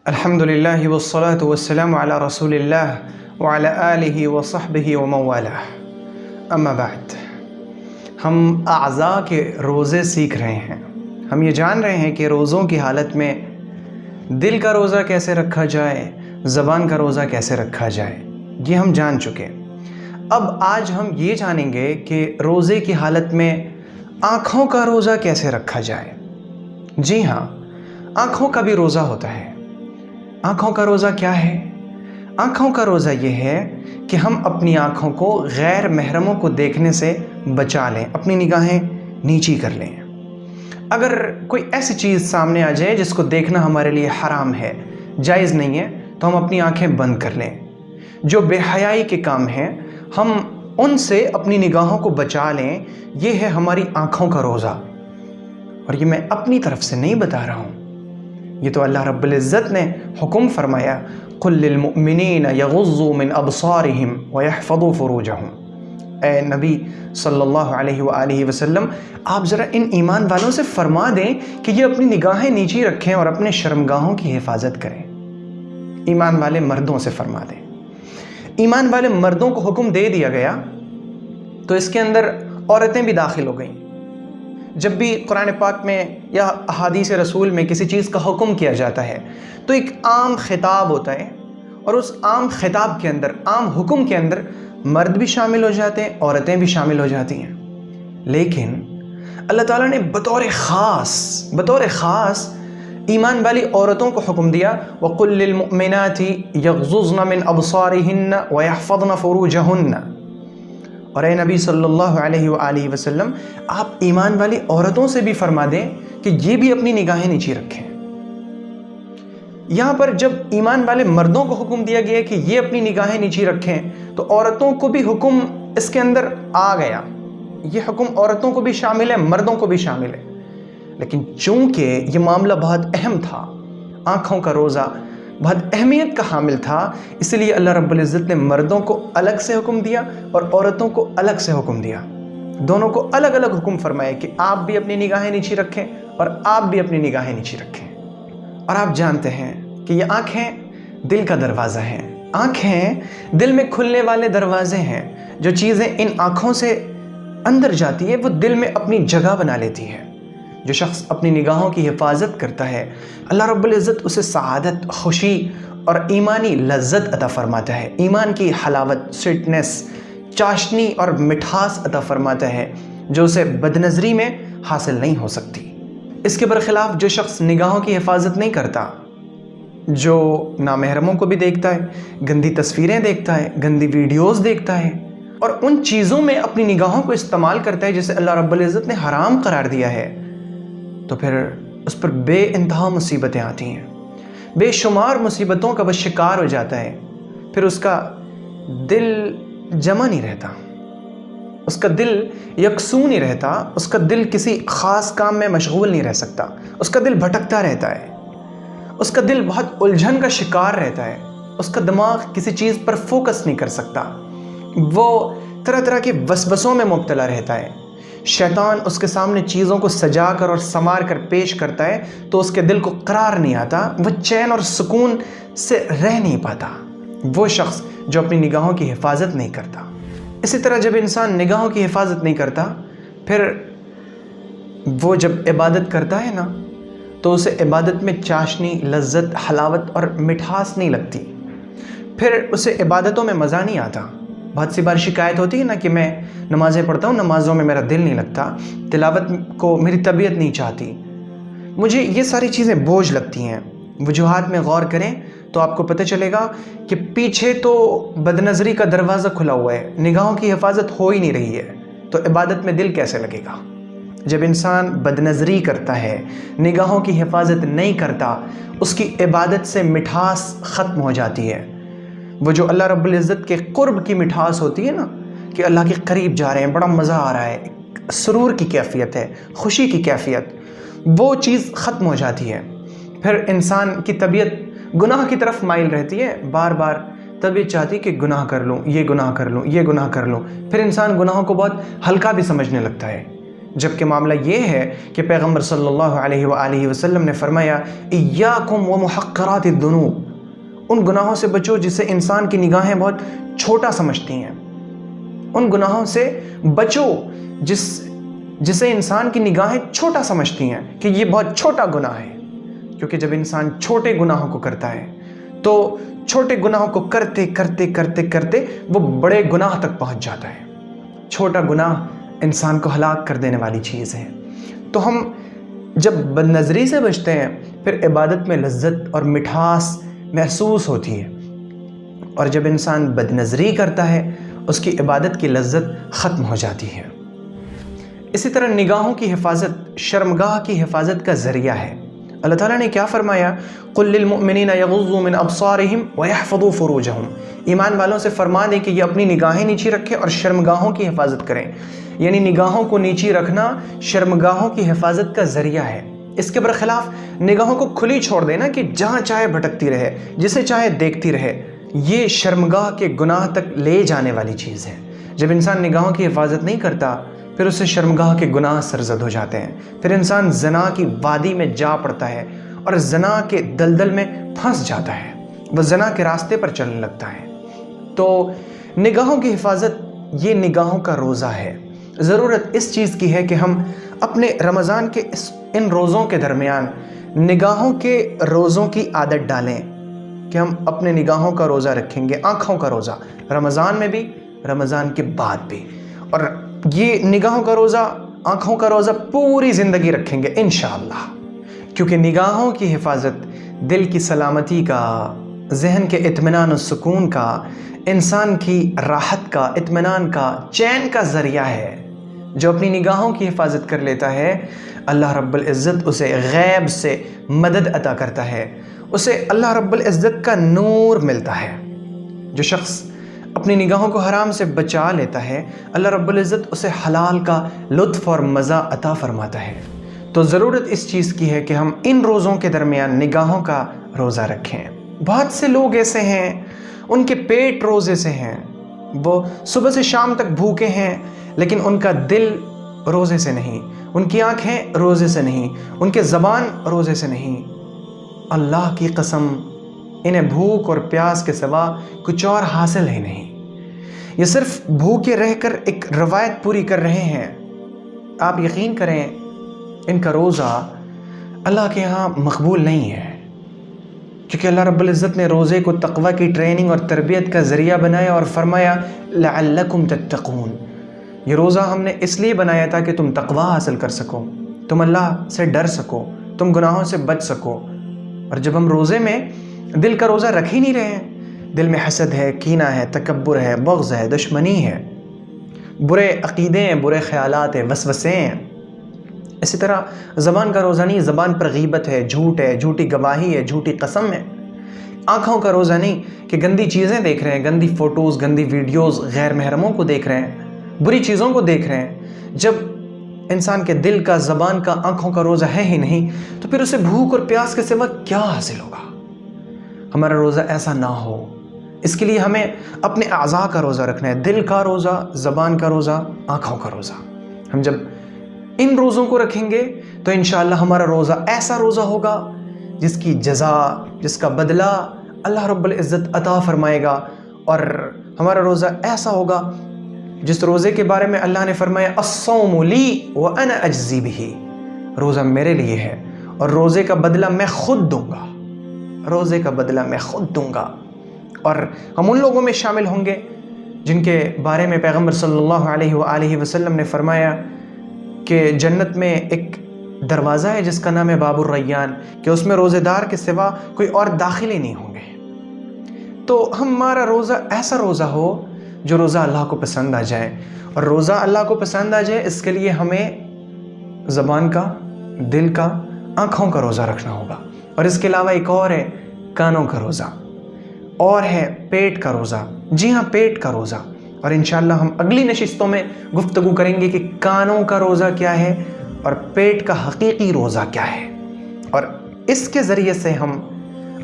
الحمدللہ والصلاة والسلام علی رسول اللہ وعلی آلہ وصحبہ ومن والہ، اما بعد۔ ہم اعضاء کے روزے سیکھ رہے ہیں۔ ہم یہ جان رہے ہیں کہ روزوں کی حالت میں دل کا روزہ کیسے رکھا جائے، زبان کا روزہ کیسے رکھا جائے، یہ ہم جان چکے۔ اب آج ہم یہ جانیں گے کہ روزے کی حالت میں آنکھوں کا روزہ کیسے رکھا جائے۔ جی ہاں، آنکھوں کا بھی روزہ ہوتا ہے۔ آنکھوں کا روزہ کیا ہے؟ آنکھوں کا روزہ یہ ہے کہ ہم اپنی آنکھوں کو غیر محرموں کو دیکھنے سے بچا لیں، اپنی نگاہیں نیچی کر لیں۔ اگر کوئی ایسی چیز سامنے آ جائے جس کو دیکھنا ہمارے لیے حرام ہے، جائز نہیں ہے، تو ہم اپنی آنکھیں بند کر لیں۔ جو بے حیائی کے کام ہیں ہم ان سے اپنی نگاہوں کو بچا لیں، یہ ہے ہماری آنکھوں کا روزہ۔ اور یہ میں اپنی طرف سے نہیں بتا رہا ہوں، یہ تو اللہ رب العزت نے حکم فرمایا، قُلْ لِلْمُؤْمِنِينَ يَغُضُّوا مِنْ أَبْصَارِهِمْ وَيَحْفَظُوا فُرُوجَهُمْ۔ اے نبی صلی اللہ علیہ وآلہ وسلم، آپ ذرا ان ایمان والوں سے فرما دیں کہ یہ اپنی نگاہیں نیچی رکھیں اور اپنے شرمگاہوں کی حفاظت کریں۔ ایمان والے مردوں سے فرما دیں۔ ایمان والے مردوں کو حکم دے دیا گیا تو اس کے اندر عورتیں بھی داخل ہو گئیں۔ جب بھی قرآن پاک میں یا احادیث رسول میں کسی چیز کا حکم کیا جاتا ہے تو ایک عام خطاب ہوتا ہے، اور اس عام خطاب کے اندر، عام حکم کے اندر مرد بھی شامل ہو جاتے ہیں، عورتیں بھی شامل ہو جاتی ہیں۔ لیکن اللہ تعالیٰ نے بطور خاص ایمان والی عورتوں کو حکم دیا، وَقُلْ لِلْمُؤْمِنَاتِ يَغْضُضْنَ مِنْ أَبْصَارِهِنَّ وَيَحْفَظْنَ فُرُوجَهُنَّ۔ اور اے نبی صلی اللہ علیہ وآلہ وسلم، آپ ایمان والی عورتوں سے بھی فرما دیں کہ یہ بھی اپنی نگاہیں نیچی رکھیں۔ یہاں پر جب ایمان والے مردوں کو حکم دیا گیا کہ یہ اپنی نگاہیں نیچی رکھیں، تو عورتوں کو بھی حکم اس کے اندر آ گیا۔ یہ حکم عورتوں کو بھی شامل ہے، مردوں کو بھی شامل ہے۔ لیکن چونکہ یہ معاملہ بہت اہم تھا، آنکھوں کا روزہ بہت اہمیت کا حامل تھا، اس لیے اللہ رب العزت نے مردوں کو الگ سے حکم دیا اور عورتوں کو الگ سے حکم دیا۔ دونوں کو الگ الگ حکم فرمائے کہ آپ بھی اپنی نگاہیں نیچی رکھیں اور آپ بھی اپنی نگاہیں نیچی رکھیں۔ اور آپ جانتے ہیں کہ یہ آنکھیں دل کا دروازہ ہیں۔ آنکھیں دل میں کھلنے والے دروازے ہیں۔ جو چیزیں ان آنکھوں سے اندر جاتی ہے وہ دل میں اپنی جگہ بنا لیتی ہے۔ جو شخص اپنی نگاہوں کی حفاظت کرتا ہے، اللہ رب العزت اسے سعادت، خوشی اور ایمانی لذت عطا فرماتا ہے، ایمان کی حلاوت، سویٹنس، چاشنی اور مٹھاس عطا فرماتا ہے، جو اسے بدنظری میں حاصل نہیں ہو سکتی۔ اس کے برخلاف جو شخص نگاہوں کی حفاظت نہیں کرتا، جو نامحرموں کو بھی دیکھتا ہے، گندی تصویریں دیکھتا ہے، گندی ویڈیوز دیکھتا ہے، اور ان چیزوں میں اپنی نگاہوں کو استعمال کرتا ہے جسے اللہ رب العزت نے حرام قرار دیا ہے، تو پھر اس پر بے انتہا مصیبتیں آتی ہیں، بے شمار مصیبتوں کا وہ شکار ہو جاتا ہے۔ پھر اس کا دل جمع نہیں رہتا، اس کا دل یکسو نہیں رہتا، اس کا دل کسی خاص کام میں مشغول نہیں رہ سکتا، اس کا دل بھٹکتا رہتا ہے، اس کا دل بہت الجھن کا شکار رہتا ہے، اس کا دماغ کسی چیز پر فوکس نہیں کر سکتا، وہ طرح طرح کے وسوسوں میں مبتلا رہتا ہے۔ شیطان اس کے سامنے چیزوں کو سجا کر اور سنوار کر پیش کرتا ہے تو اس کے دل کو قرار نہیں آتا، وہ چین اور سکون سے رہ نہیں پاتا، وہ شخص جو اپنی نگاہوں کی حفاظت نہیں کرتا۔ اسی طرح جب انسان نگاہوں کی حفاظت نہیں کرتا، پھر وہ جب عبادت کرتا ہے نا تو اسے عبادت میں چاشنی، لذت، حلاوت اور مٹھاس نہیں لگتی، پھر اسے عبادتوں میں مزہ نہیں آتا۔ بہت سی بار شکایت ہوتی ہے نا کہ میں نمازیں پڑھتا ہوں، نمازوں میں میرا دل نہیں لگتا، تلاوت کو میری طبیعت نہیں چاہتی، مجھے یہ ساری چیزیں بوجھ لگتی ہیں۔ وجوہات میں غور کریں تو آپ کو پتہ چلے گا کہ پیچھے تو بدنظری کا دروازہ کھلا ہوا ہے، نگاہوں کی حفاظت ہو ہی نہیں رہی ہے، تو عبادت میں دل کیسے لگے گا؟ جب انسان بدنظری کرتا ہے، نگاہوں کی حفاظت نہیں کرتا، اس کی عبادت سے مٹھاس ختم ہو جاتی ہے۔ وہ جو اللہ رب العزت کے قرب کی مٹھاس ہوتی ہے نا، کہ اللہ کے قریب جا رہے ہیں، بڑا مزہ آ رہا ہے، سرور کی کیفیت ہے، خوشی کی کیفیت، وہ چیز ختم ہو جاتی ہے۔ پھر انسان کی طبیعت گناہ کی طرف مائل رہتی ہے، بار بار طبیعت چاہتی کہ گناہ کر لوں، یہ گناہ کر لوں، یہ گناہ کر لوں، پھر انسان گناہوں کو بہت ہلکا بھی سمجھنے لگتا ہے جبکہ معاملہ یہ ہے کہ پیغمبر صلی اللہ علیہ وآلہ وسلم نے فرمایا ایاکم ومحقرات الذنوب، ان گناہوں سے بچو جسے انسان کی نگاہیں بہت چھوٹا سمجھتی ہیں، ان گناہوں سے بچو جسے انسان کی نگاہیں چھوٹا سمجھتی ہیں کہ یہ بہت چھوٹا گناہ ہے، کیونکہ جب انسان چھوٹے گناہوں کو کرتا ہے تو چھوٹے گناہوں کو کرتے کرتے کرتے کرتے وہ بڑے گناہ تک پہنچ جاتا ہے۔ چھوٹا گناہ انسان کو ہلاک کر دینے والی چیز ہے۔ تو ہم جب بد نظری سے بچتے ہیں پھر عبادت میں لذت اور مٹھاس محسوس ہوتی ہے، اور جب انسان بد نظری کرتا ہے اس کی عبادت کی لذت ختم ہو جاتی ہے۔ اسی طرح نگاہوں کی حفاظت شرمگاہ کی حفاظت کا ذریعہ ہے۔ اللہ تعالیٰ نے کیا فرمایا؟ قُلْ لِلْمُؤْمِنِينَ يَغُضُّوا مِنْ أَبْصَارِهِمْ وَيَحْفَظُوا فُرُوجَهُمْ، ایمان والوں سے فرما دیں کہ یہ اپنی نگاہیں نیچی رکھیں اور شرمگاہوں کی حفاظت کریں، یعنی نگاہوں کو نیچی رکھنا شرمگاہوں کی حفاظت کا ذریعہ ہے۔ اس کے برخلاف نگاہوں کو کھلی چھوڑ دینا کہ جہاں چاہے بھٹکتی رہے، جسے چاہے دیکھتی رہے، یہ شرمگاہ کے گناہ تک لے جانے والی چیز ہے۔ جب انسان نگاہوں کی حفاظت نہیں کرتا پھر اسے شرمگاہ کے گناہ سرزد ہو جاتے ہیں، پھر انسان زنا کی وادی میں جا پڑتا ہے اور زنا کے دلدل میں پھنس جاتا ہے، وہ زنا کے راستے پر چلنے لگتا ہے۔ تو نگاہوں کی حفاظت یہ نگاہوں کا روزہ ہے۔ ضرورت اس چیز کی ہے کہ ہم اپنے رمضان کے ان روزوں کے درمیان نگاہوں کے روزوں کی عادت ڈالیں کہ ہم اپنے نگاہوں کا روزہ رکھیں گے، آنکھوں کا روزہ، رمضان میں بھی رمضان کے بعد بھی، اور یہ نگاہوں کا روزہ آنکھوں کا روزہ پوری زندگی رکھیں گے انشاءاللہ، کیونکہ نگاہوں کی حفاظت دل کی سلامتی کا، ذہن کے اطمینان و سکون کا، انسان کی راحت کا، اطمینان کا، چین کا ذریعہ ہے۔ جو اپنی نگاہوں کی حفاظت کر لیتا ہے اللہ رب العزت اسے غیب سے مدد عطا کرتا ہے، اسے اللہ رب العزت کا نور ملتا ہے۔ جو شخص اپنی نگاہوں کو حرام سے بچا لیتا ہے اللہ رب العزت اسے حلال کا لطف اور مزہ عطا فرماتا ہے۔ تو ضرورت اس چیز کی ہے کہ ہم ان روزوں کے درمیان نگاہوں کا روزہ رکھیں۔ بہت سے لوگ ایسے ہیں ان کے پیٹ روزے سے ہیں، وہ صبح سے شام تک بھوکے ہیں لیکن ان کا دل روزے سے نہیں، ان کی آنکھیں روزے سے نہیں، ان کے زبان روزے سے نہیں۔ اللہ کی قسم انہیں بھوک اور پیاس کے سوا کچھ اور حاصل ہی نہیں، یہ صرف بھوکے رہ کر ایک روایت پوری کر رہے ہیں۔ آپ یقین کریں ان کا روزہ اللہ کے ہاں مقبول نہیں ہے، کیونکہ اللہ رب العزت نے روزے کو تقوی کی ٹریننگ اور تربیت کا ذریعہ بنایا اور فرمایا لعلکم تتقون، یہ روزہ ہم نے اس لیے بنایا تھا کہ تم تقوی حاصل کر سکو، تم اللہ سے ڈر سکو، تم گناہوں سے بچ سکو۔ اور جب ہم روزے میں دل کا روزہ رکھ ہی نہیں رہے ہیں، دل میں حسد ہے، کینہ ہے، تکبر ہے، بغض ہے، دشمنی ہے، برے عقیدے ہیں، برے خیالات ہیں، وسوسے ہیں۔ اسی طرح زبان کا روزہ نہیں، زبان پر غیبت ہے، جھوٹ ہے، جھوٹی گواہی ہے، جھوٹی قسم ہے۔ آنکھوں کا روزہ نہیں کہ گندی چیزیں دیکھ رہے ہیں، گندی فوٹوز، گندی ویڈیوز، غیر محرموں کو دیکھ رہے ہیں، بری چیزوں کو دیکھ رہے ہیں۔ جب انسان کے دل کا، زبان کا، آنکھوں کا روزہ ہے ہی نہیں تو پھر اسے بھوک اور پیاس کے سوا کیا حاصل ہوگا؟ ہمارا روزہ ایسا نہ ہو، اس کے لیے ہمیں اپنے اعضاء کا روزہ رکھنا ہے، دل کا روزہ، زبان کا روزہ، آنکھوں کا روزہ۔ ہم جب ان روزوں کو رکھیں گے تو انشاءاللہ ہمارا روزہ ایسا روزہ ہوگا جس کی جزا، جس کا بدلہ اللہ رب العزت عطا فرمائے گا، اور ہمارا روزہ ایسا ہوگا جس روزے کے بارے میں اللہ نے فرمایا الصوم لی وانا اجزی بہ، روزہ میرے لیے ہے اور روزے کا بدلہ میں خود دوں گا، روزے کا بدلہ میں خود دوں گا۔ اور ہم ان لوگوں میں شامل ہوں گے جن کے بارے میں پیغمبر صلی اللہ علیہ وآلہ وسلم نے فرمایا کہ جنت میں ایک دروازہ ہے جس کا نام ہے باب الریان، کہ اس میں روزے دار کے سوا کوئی اور داخل ہی نہیں ہوں گے۔ تو ہمارا روزہ ایسا روزہ ہو جو روزہ اللہ کو پسند آ جائے، اور روزہ اللہ کو پسند آ جائے اس کے لیے ہمیں زبان کا، دل کا، آنکھوں کا روزہ رکھنا ہوگا، اور اس کے علاوہ ایک اور ہے کانوں کا روزہ، اور ہے پیٹ کا روزہ۔ جی ہاں، پیٹ کا روزہ، اور انشاءاللہ ہم اگلی نشستوں میں گفتگو کریں گے کہ کانوں کا روزہ کیا ہے اور پیٹ کا حقیقی روزہ کیا ہے، اور اس کے ذریعے سے ہم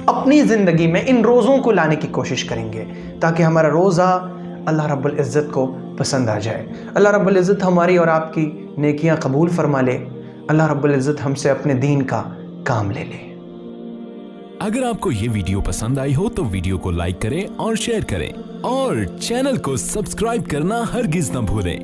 اپنی زندگی میں ان روزوں کو لانے کی کوشش کریں گے تاکہ ہمارا روزہ اللہ رب العزت کو پسند آ جائے۔ اللہ رب العزت ہماری اور آپ کی نیکیاں قبول فرما لے، اللہ رب العزت ہم سے اپنے دین کا کام لے لے۔ اگر آپ کو یہ ویڈیو پسند آئی ہو تو ویڈیو کو لائک کریں اور شیئر کریں، اور چینل کو سبسکرائب کرنا ہرگز نہ بھولیں۔